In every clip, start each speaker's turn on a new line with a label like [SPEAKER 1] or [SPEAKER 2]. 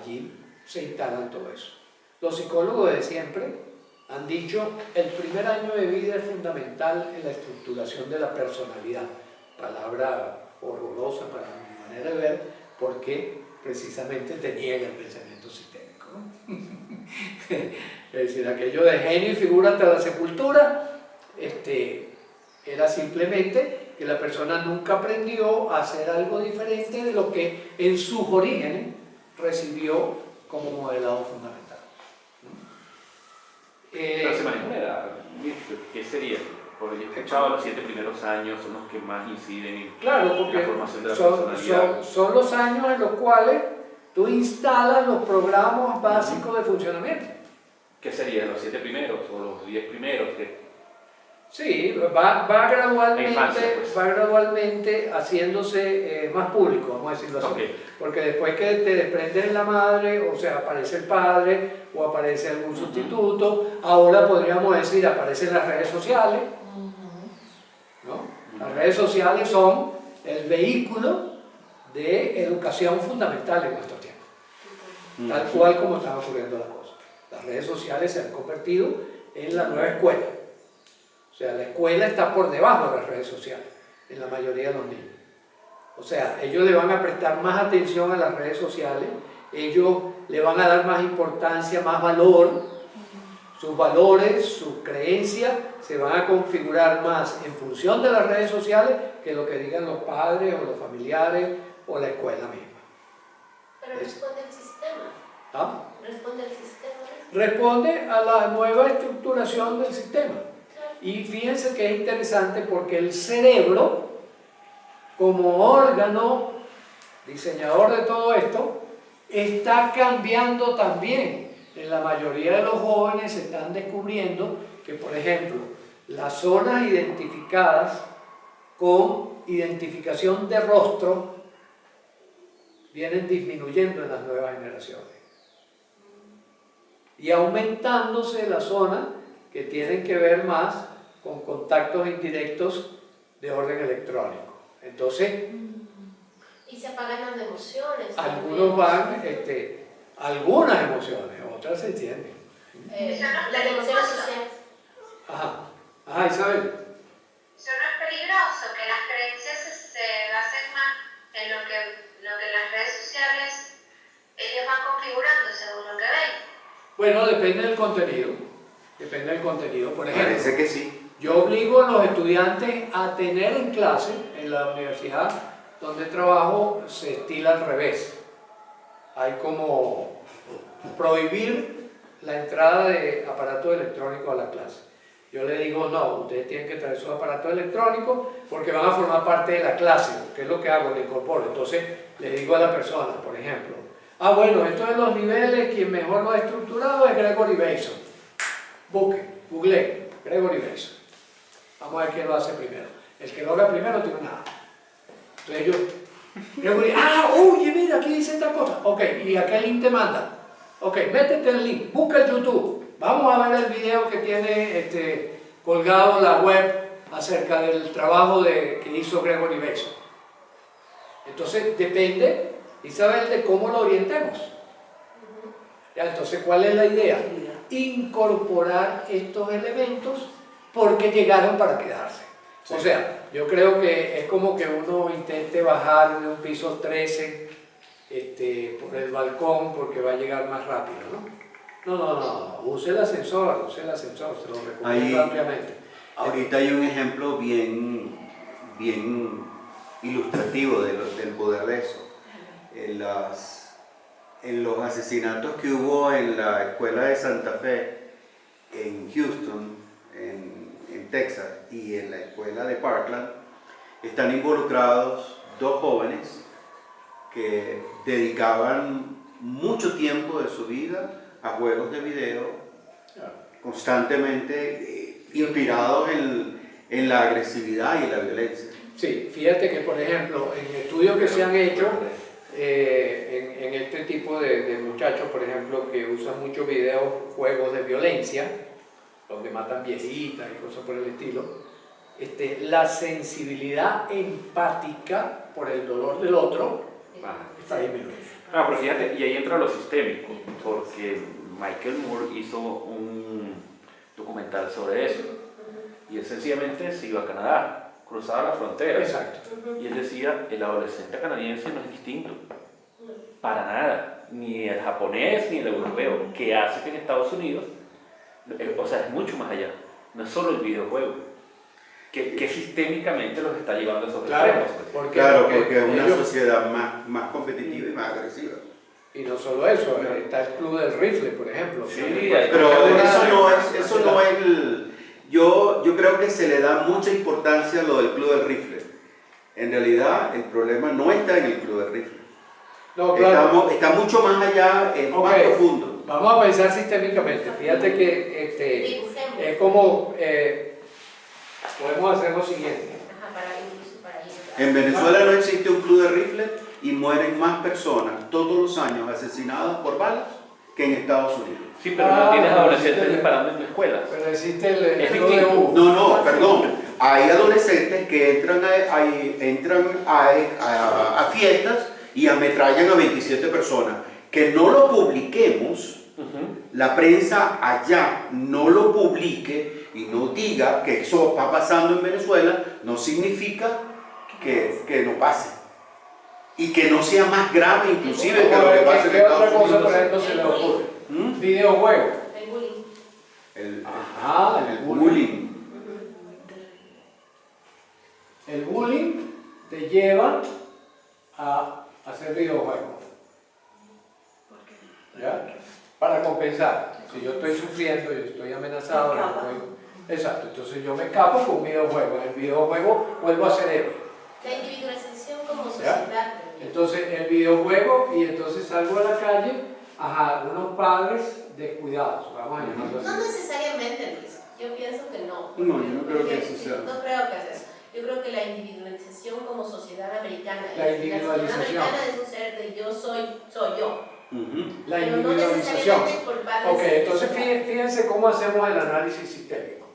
[SPEAKER 1] allí se instalan todo eso. Los psicólogos de siempre han dicho el primer año de vida es fundamental en la estructuración de la personalidad. Palabra horrorosa para mi manera de ver, porque precisamente tenían el pensamiento sistémico, ¿no? Es decir, aquello de genio y figura hasta la sepultura, era simplemente que la persona nunca aprendió a hacer algo diferente de lo que en sus orígenes recibió como modelado fundamental.
[SPEAKER 2] Pero se maneja una edad, ¿qué sería? Porque yo he escuchado los 7 primeros años son los que más inciden en la formación de la personalidad.
[SPEAKER 1] Son los años en los cuales tú instalas los programas básicos de funcionamiento.
[SPEAKER 2] ¿Qué serían los 7 primeros o los 10 primeros?
[SPEAKER 1] Sí, va gradualmente,
[SPEAKER 2] infancia, pues.
[SPEAKER 1] va gradualmente haciéndose más público, vamos a decirlo así.
[SPEAKER 2] Okay.
[SPEAKER 1] Porque después que te desprendes de la madre, o sea, aparece el padre o aparece algún sustituto, ahora podríamos decir, aparecen las redes sociales, ¿no? Las redes sociales son el vehículo de educación fundamental en nuestro tiempo, tal cual como están ocurriendo las cosas. Las redes sociales se han convertido en la nueva escuela. O sea, la escuela está por debajo de las redes sociales, en la mayoría de los niños. O sea, ellos le van a prestar más atención a las redes sociales, ellos le van a dar más importancia, más valor, sus valores, sus creencias se van a configurar más en función de las redes sociales que lo que digan los padres o los familiares o la escuela misma.
[SPEAKER 3] Pero responde el sistema.
[SPEAKER 1] ¿Ah?
[SPEAKER 3] Responde el sistema.
[SPEAKER 1] Responde a la nueva estructuración del sistema. Y fíjense que es interesante porque el cerebro, como órgano diseñador de todo esto, está cambiando también. En la mayoría de los jóvenes se están descubriendo que, por ejemplo, las zonas identificadas con identificación de rostro vienen disminuyendo en las nuevas generaciones y aumentándose las zonas que tienen que ver más con contactos indirectos de orden electrónico. Entonces,
[SPEAKER 3] y se apagan las emociones.
[SPEAKER 1] algunos van, algunas emociones, otras se entienden.
[SPEAKER 3] Las emociones sociales.
[SPEAKER 1] Ajá, Isabel.
[SPEAKER 4] ¿Eso no es peligroso? Que las creencias se basen más en lo que las redes sociales ellos van configurando según lo que ven.
[SPEAKER 1] Bueno, depende del contenido. Depende del contenido. Por ejemplo,
[SPEAKER 5] Parece que sí.
[SPEAKER 1] yo obligo a los estudiantes a tener en clase, en la universidad donde trabajo, se estila al revés. Hay como prohibir la entrada de aparatos electrónicos a la clase. Yo le digo, no, ustedes tienen que traer sus aparatos electrónicos porque van a formar parte de la clase. ¿Qué es lo que hago? Le incorporo. Entonces, le digo a la persona, por ejemplo, bueno, esto de los niveles, quien mejor lo ha estructurado es Gregory Bateson. Google, Gregory Bateson. Vamos a ver quién lo hace primero. El que lo haga primero tiene una A. Entonces yo, Gregory, oye, mira, aquí dice esta cosa. Ok, ¿y a qué link te manda? Ok, métete el link, busca el YouTube. Vamos a ver el video que tiene colgado la web acerca del trabajo que hizo Gregory Bateson. Entonces depende, Isabel, de cómo lo orientemos. ¿Ya? Entonces, ¿cuál es la idea? Incorporar estos elementos porque llegaron para quedarse. Sí. O sea, yo creo que es como que uno intente bajar de un piso 13 por el balcón porque va a llegar más rápido, ¿no? No, use el ascensor, se lo recomiendo ampliamente.
[SPEAKER 5] Ahorita hay un ejemplo bien ilustrativo del poder de eso. En los asesinatos que hubo en la escuela de Santa Fe, en Houston, en Texas, y en la escuela de Parkland, están involucrados 2 jóvenes que dedicaban mucho tiempo de su vida a juegos de video, constantemente inspirados en la agresividad y la violencia.
[SPEAKER 1] Sí, fíjate que, por ejemplo, en estudios que se han hecho en este tipo de muchachos, por ejemplo, que usan muchos juegos de violencia, donde matan viejitas y cosas por el estilo, la sensibilidad empática por el dolor del otro está disminuyendo.
[SPEAKER 2] Ah, pero fíjate, y ahí entra lo sistémico, porque Michael Moore hizo un documental sobre eso, y él sencillamente se iba a Canadá, cruzaba la frontera,
[SPEAKER 1] Exacto.
[SPEAKER 2] y él decía, el adolescente canadiense no es distinto, para nada, ni el japonés ni el europeo, que hace que en Estados Unidos, o sea, es mucho más allá, no es solo el videojuego, que sistémicamente los está llevando a esos extremos.
[SPEAKER 1] Porque
[SPEAKER 5] Porque es una
[SPEAKER 1] ellos-
[SPEAKER 5] sociedad más competitiva y más agresiva.
[SPEAKER 1] Y no solo eso, está el club del rifle, por ejemplo.
[SPEAKER 2] Sí,
[SPEAKER 5] Pero
[SPEAKER 1] Una-
[SPEAKER 5] eso no es el... Yo creo que se le da mucha importancia a lo del club del rifle. En realidad, el problema no está en el club del rifle.
[SPEAKER 1] No, claro.
[SPEAKER 5] Está mucho más allá, es más
[SPEAKER 1] Ok.
[SPEAKER 5] profundo.
[SPEAKER 1] Vamos a pensar sistémicamente. Fíjate que
[SPEAKER 3] Dibujemos.
[SPEAKER 1] es como podemos hacer lo siguiente.
[SPEAKER 3] Ajá, para incluso para ir.
[SPEAKER 5] En Venezuela no existe un club de rifle y mueren más personas todos los años asesinadas por balas que en Estados Unidos.
[SPEAKER 2] Sí, pero no tienes adolescentes
[SPEAKER 1] sí.
[SPEAKER 2] disparando en la escuela.
[SPEAKER 1] Pero existe el
[SPEAKER 2] Es
[SPEAKER 1] club de
[SPEAKER 2] distinto.
[SPEAKER 1] Hugo.
[SPEAKER 5] No, perdón. Hay adolescentes que entran a fiestas y ametrallan a 27 personas. Que no lo publiquemos, la prensa allá no lo publique y no diga que eso está pasando en Venezuela, no significa que no pase. Y que no sea más grave inclusive que lo que pasa en
[SPEAKER 1] ¿Qué otra
[SPEAKER 5] Estados
[SPEAKER 1] cosa,
[SPEAKER 5] Unidos.
[SPEAKER 1] por ejemplo, se le ocurre?
[SPEAKER 5] ¿Mm?
[SPEAKER 1] Videojuego.
[SPEAKER 3] El bullying.
[SPEAKER 1] El
[SPEAKER 5] bullying.
[SPEAKER 1] El bullying te lleva a hacer videojuegos. ¿Ya? Para compensar. Si yo estoy sufriendo, yo estoy amenazado, exacto. Entonces yo me escapo con un videojuego. En el videojuego vuelvo a ser héroe.
[SPEAKER 3] La individualización como sociedad. también.
[SPEAKER 1] Entonces el videojuego y entonces salgo a la calle, unos padres descuidados, vamos a llamarlo
[SPEAKER 3] No
[SPEAKER 1] así.
[SPEAKER 3] necesariamente, Luis. Yo pienso que no.
[SPEAKER 5] No, yo no creo que eso sea.
[SPEAKER 3] No creo que sea eso. Yo creo que la individualización como sociedad americana.
[SPEAKER 1] La
[SPEAKER 3] y
[SPEAKER 1] individualización.
[SPEAKER 3] La sociedad americana es un ser de yo soy yo.
[SPEAKER 1] La
[SPEAKER 3] Pero no
[SPEAKER 1] individualización.
[SPEAKER 3] necesariamente por padres.
[SPEAKER 1] Ok, entonces fíjense cómo hacemos el análisis sistémico.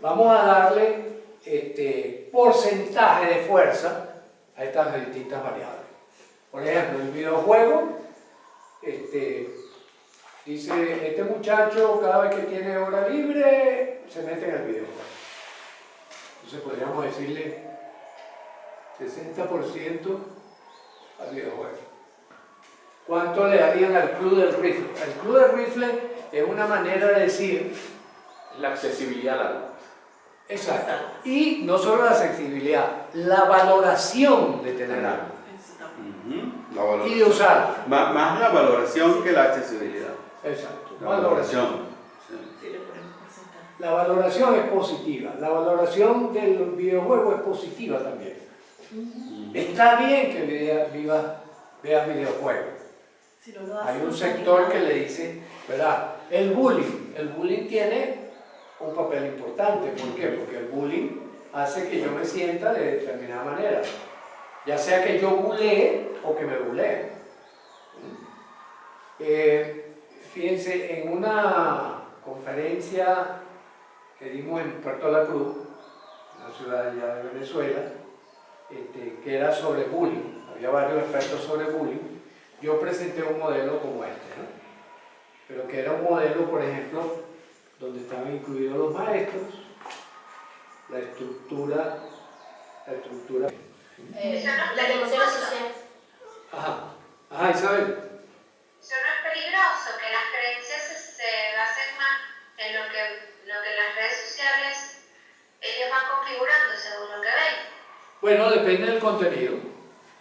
[SPEAKER 1] Vamos a darle porcentaje de fuerza a estas distintas variables. Por ejemplo, el videojuego, dice, este muchacho cada vez que tiene hora libre se mete en el videojuego. Entonces podríamos decirle 60% al videojuego. ¿Cuánto le darían al club del rifle? El club del rifle es una manera de decir,
[SPEAKER 2] La accesibilidad al arma.
[SPEAKER 1] exacto, y no solo la accesibilidad, la valoración de tener algo
[SPEAKER 5] La valoración.
[SPEAKER 1] y de usarlo.
[SPEAKER 5] Más la valoración que la accesibilidad.
[SPEAKER 1] Exacto,
[SPEAKER 5] La valoración. Sí.
[SPEAKER 1] La valoración es positiva, la valoración del videojuego es positiva también. Está bien que veas videojuegos. Hay un sector que le dice, ¿verdad? El bullying tiene un papel importante. ¿Por qué? Porque el bullying hace que yo me sienta de determinada manera. Ya sea que yo bulee o que me buleen. Fíjense, en una conferencia que dimos en Puerto La Cruz, una ciudad allá de Venezuela, que era sobre bullying, había varios expertos sobre bullying, yo presenté un modelo como este, ¿no? Pero que era un modelo, por ejemplo, donde estaban incluidos los maestros, la estructura.
[SPEAKER 3] Las emociones sociales.
[SPEAKER 1] Ajá, Isabel.
[SPEAKER 4] Eso no es peligroso, que las creencias se basen más en lo que las redes sociales ellos van configurando según lo que ven.
[SPEAKER 1] Bueno, depende del contenido.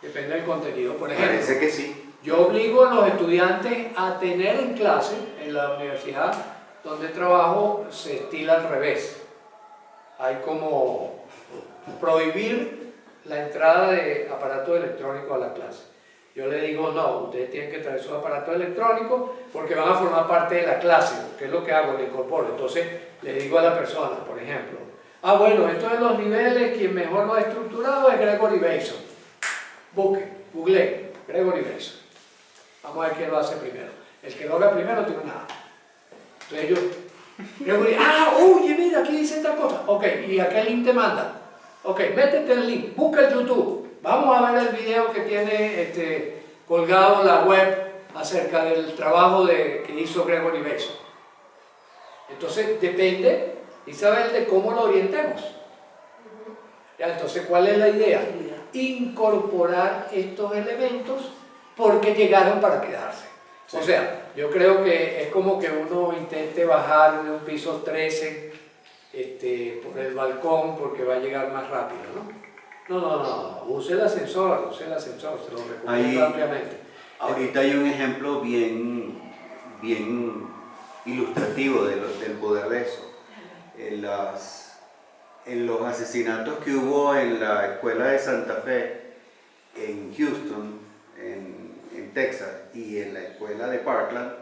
[SPEAKER 1] Depende del contenido. Por ejemplo,
[SPEAKER 5] Parece que sí.
[SPEAKER 1] yo obligo a los estudiantes a tener en clase, en la universidad donde trabajo, se estila al revés. Hay como prohibir la entrada de aparatos electrónicos a la clase. Yo le digo, no, ustedes tienen que traer sus aparatos electrónicos porque van a formar parte de la clase. ¿Qué es lo que hago? Le incorporo. Entonces, le digo a la persona, por ejemplo, bueno, esto de los niveles, quien mejor lo ha estructurado es Gregory Bateson. Google, Gregory Bateson. Vamos a ver quién lo hace primero. El que lo haga primero tiene una A. Entonces yo, Gregory, oye, mira, aquí dice esta cosa. Ok, ¿y a qué link te manda? Ok, métete el link, busca el YouTube. Vamos a ver el video que tiene colgado la web acerca del trabajo que hizo Gregory Bateson. Entonces depende, Isabel, de cómo lo orientemos. Ya, entonces, ¿cuál es la idea? Incorporar estos elementos porque llegaron para quedarse. O sea, yo creo que es como que uno intente bajar de un piso 13 por el balcón porque va a llegar más rápido, ¿no? No, use el ascensor, se lo recomiendo ampliamente.
[SPEAKER 5] Ahorita hay un ejemplo bien ilustrativo del poder de eso. En los asesinatos que hubo en la escuela de Santa Fe, en Houston, en Texas, y en la escuela de Parkland,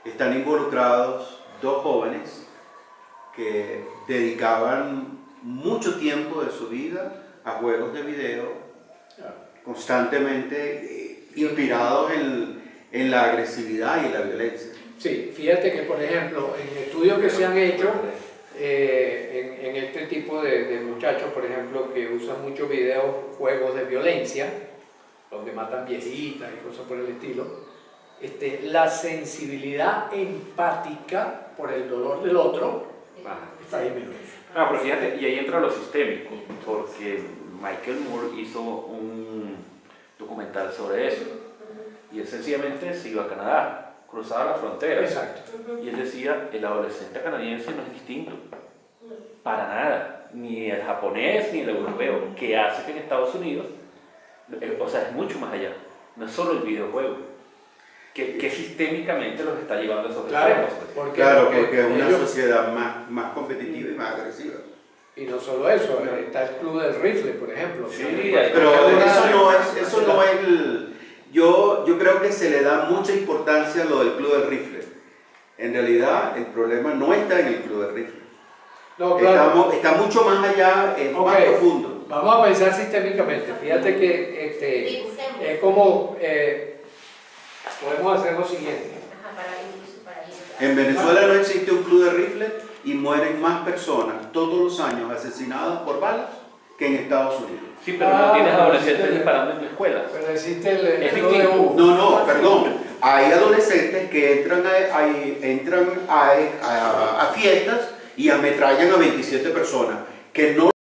[SPEAKER 5] están involucrados dos jóvenes que dedicaban mucho tiempo de su vida a juegos de video, constantemente inspirados en la agresividad y la violencia.
[SPEAKER 1] Sí, fíjate que, por ejemplo, en estudios que se han hecho en este tipo de muchachos, por ejemplo, que usan muchos juegos de violencia, donde matan viejitas y cosas por el estilo, la sensibilidad empática por el dolor del otro está disminuida.
[SPEAKER 2] Pero fíjate, y ahí entra lo sistémico, porque Michael Moore hizo un documental sobre eso, y él sencillamente se iba a Canadá, cruzaba la frontera.
[SPEAKER 1] Exacto.
[SPEAKER 2] Y él decía, el adolescente canadiense no es distinto, para nada, ni el japonés ni el europeo, que hace que en Estados Unidos, o sea, es mucho más allá, no es solo el videojuego, que sistémicamente los está llevando a esos extremos.
[SPEAKER 1] Porque
[SPEAKER 5] es una sociedad más competitiva y más agresiva.
[SPEAKER 1] Y no solo eso, está el club del rifle, por ejemplo.
[SPEAKER 2] Sí,
[SPEAKER 5] Pero eso no es el... Yo creo que se le da mucha importancia a lo del club del rifle. En realidad, el problema no está en el club del rifle.
[SPEAKER 1] No, claro.
[SPEAKER 5] Está mucho más allá, más profundo.
[SPEAKER 1] Vamos a pensar sistémicamente. Fíjate que es como... podemos hacer lo siguiente.
[SPEAKER 5] En Venezuela no existe un club de rifle y mueren más personas todos los años asesinadas por balas que en Estados Unidos.
[SPEAKER 2] Sí, pero no tienes adolescentes disparando en la escuela.
[SPEAKER 1] Pero existe el
[SPEAKER 2] Es
[SPEAKER 1] club de
[SPEAKER 2] distinto.
[SPEAKER 1] U.
[SPEAKER 5] No, perdón. Hay adolescentes que entran a fiestas y ametrallan a 27 personas, que no